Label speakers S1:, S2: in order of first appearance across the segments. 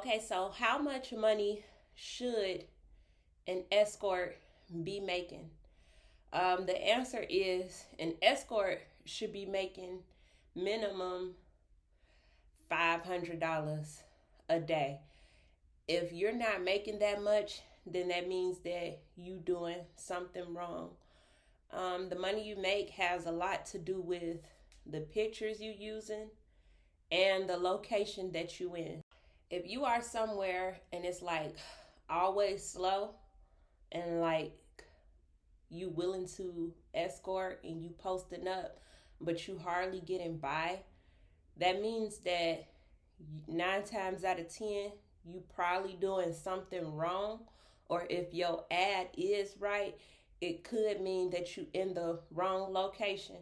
S1: Okay, so how much money should an escort be making? The answer is an escort should be making minimum $500 a day. If you're not making that much, then that means that you doing something wrong. The money you make has a lot to do with the pictures you using and the location that you in. If you are somewhere and it's like always slow and like you willing to escort and you posting up but you hardly getting by, that means that 9 times out of 10 you probably doing something wrong. Or if your ad is right, it could mean that you in the wrong location.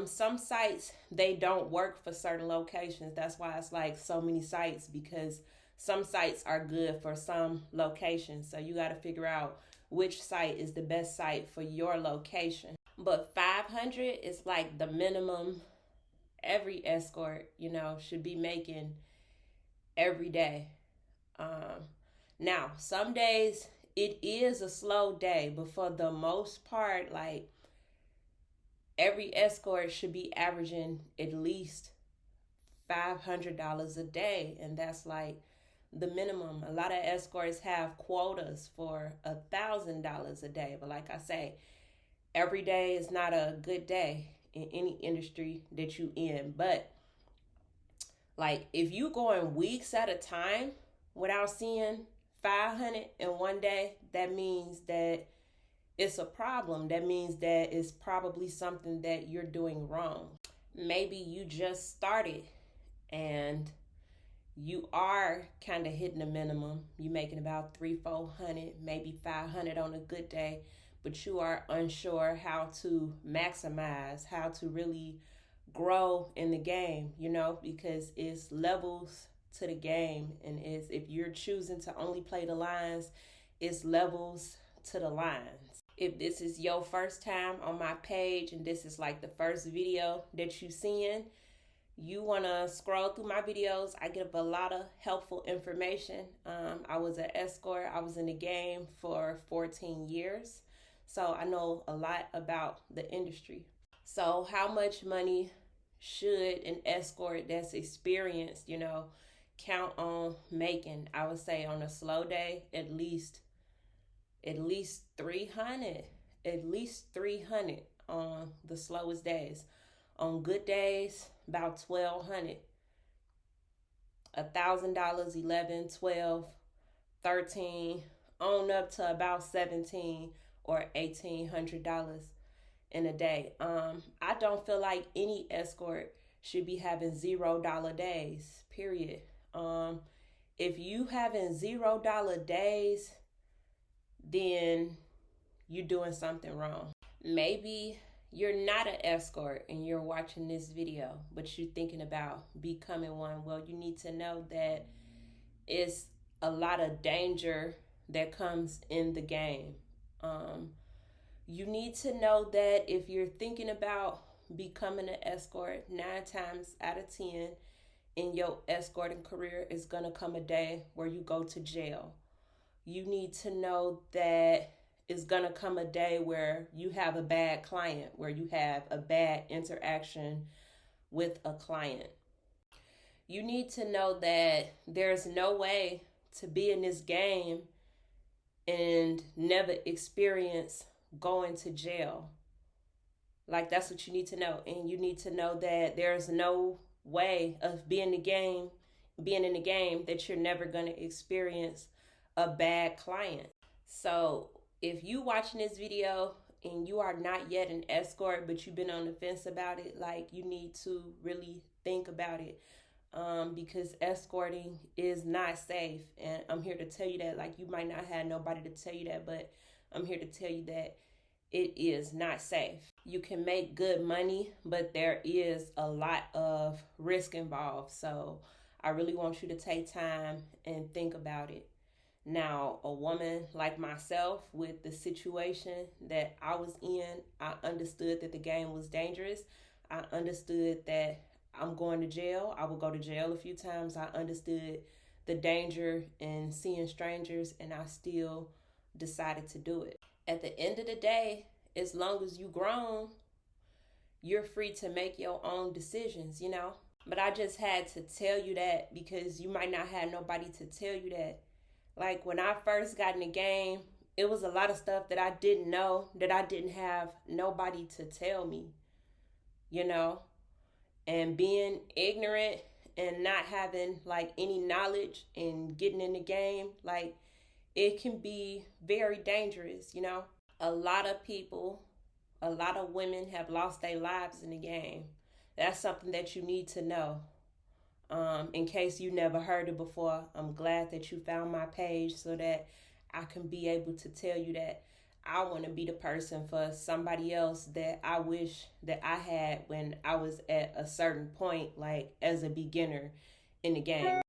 S1: Some sites, they don't work for certain locations. That's why it's like so many sites, because some sites are good for some locations. So you got to figure out which site is the best site for your location. But 500 is like the minimum every escort, should be making every day. Now, some days it is a slow day, but for the most part, like every escort should be averaging at least $500 a day, and that's like the minimum. A lot of escorts have quotas for $1,000 a day, but like I say, every day is not a good day in any industry that you in. But like if you going weeks at a time without seeing 500 in one day, that means that it's a problem. That means that it's probably something that you're doing wrong. Maybe you just started and you are kind of hitting the minimum. You're making about 300-400, maybe 500 on a good day, but you are unsure how to maximize, how to really grow in the game, because it's levels to the game. And if you're choosing to only play the lines, it's levels to the lines. If this is your first time on my page and this is like the first video that you're seeing, you want to scroll through my videos. I give a lot of helpful information. I was an escort. I was in the game for 14 years. So I know a lot about the industry. So how much money should an escort that's experienced, count on making? I would say on a slow day, at least 300, at least 300 on the slowest days. On good days, about 1,200, $1,000, 11, 12, 13, on up to about 17 or $1,800 in a day. I don't feel like any escort should be having $0 days, period. If you having $0 days, then you're doing something wrong. Maybe you're not an escort and you're watching this video, but you're thinking about becoming one. Well, you need to know that it's a lot of danger that comes in the game. You need to know that if you're thinking about becoming an escort, 9 times out of 10 in your escorting career is going to come a day where you go to jail. You need to know that it's going to come a day where you have a bad client, where you have a bad interaction with a client. You need to know that there's no way to be in this game and never experience going to jail. Like, that's what you need to know. And you need to know that there's no way of being in the game that you're never going to experience a bad client. So if you watching this video and you are not yet an escort, but you've been on the fence about it, like, you need to really think about it, because escorting is not safe. And I'm here to tell you that. Like, you might not have nobody to tell you that, but I'm here to tell you that it is not safe. You can make good money, but there is a lot of risk involved. So I really want you to take time and think about it. Now, a woman like myself, with the situation that I was in, I understood that the game was dangerous. I understood that I'm going to jail. I will go to jail a few times. I understood the danger in seeing strangers, and I still decided to do it. At the end of the day, as long as you grown, you're free to make your own decisions, you know? But I just had to tell you that because you might not have nobody to tell you that. Like when I first got in the game, it was a lot of stuff that I didn't know, that I didn't have nobody to tell me, you know? And being ignorant and not having like any knowledge and getting in the game, like it can be very dangerous, you know? A lot of people, a lot of women have lost their lives in the game. That's something that you need to know. In case you never heard it before, I'm glad that you found my page so that I can be able to tell you that I want to be the person for somebody else that I wish that I had when I was at a certain point, like as a beginner in the game.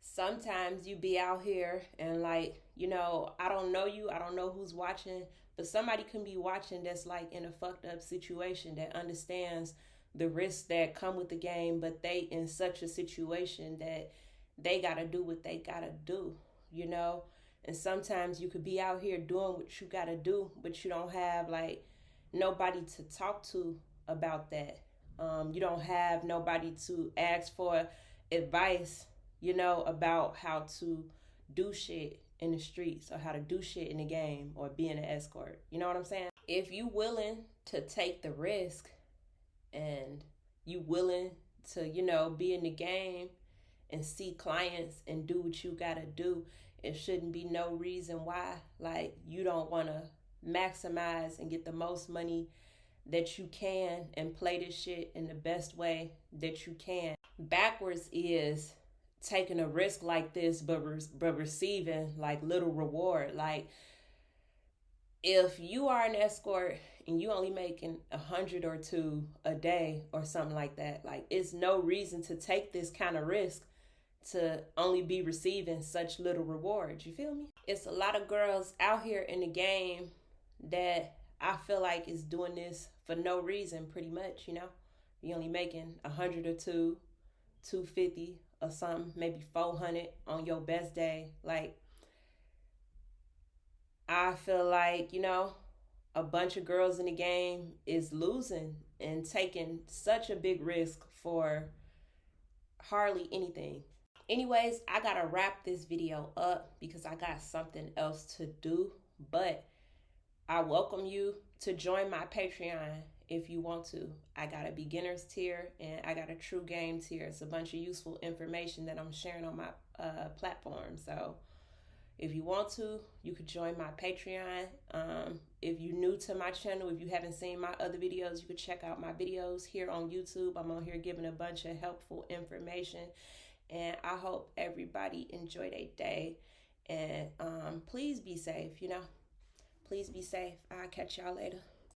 S1: Sometimes you be out here and like, you know, I don't know you, I don't know who's watching, but somebody can be watching that's like in a fucked up situation that understands the risks that come with the game, but they in such a situation that they gotta do what they gotta do, you know? And sometimes you could be out here doing what you gotta do, but you don't have like nobody to talk to about that. You don't have nobody to ask for advice, you know, about how to do shit in the streets or how to do shit in the game or being an escort. You know what I'm saying? If you willing to take the risk and you willing to, you know, be in the game and see clients and do what you gotta do, it shouldn't be no reason why like you don't want to maximize and get the most money that you can and play this shit in the best way that you can. Backwards is taking a risk like this but receiving like little reward. Like if you are an escort and you only making 100 or 2 a day or something like that, like it's no reason to take this kind of risk to only be receiving such little rewards. You feel me? It's a lot of girls out here in the game that I feel like is doing this for no reason, pretty much, you know? You only making 100 or 2, 250 or something, maybe 400 on your best day. Like, I feel like, you know, a bunch of girls in the game is losing and taking such a big risk for hardly anything. Anyways, I gotta wrap this video up because I got something else to do, but I welcome you to join my Patreon if you want to. I got a beginner's tier and I got a true game tier. It's a bunch of useful information that I'm sharing on my platform. So if you want to, you could join my Patreon. If you're new to my channel, if you haven't seen my other videos, you could check out my videos here on YouTube. I'm on here giving a bunch of helpful information. And I hope everybody enjoy their day. And please be safe, you know. Please be safe. I'll catch y'all later.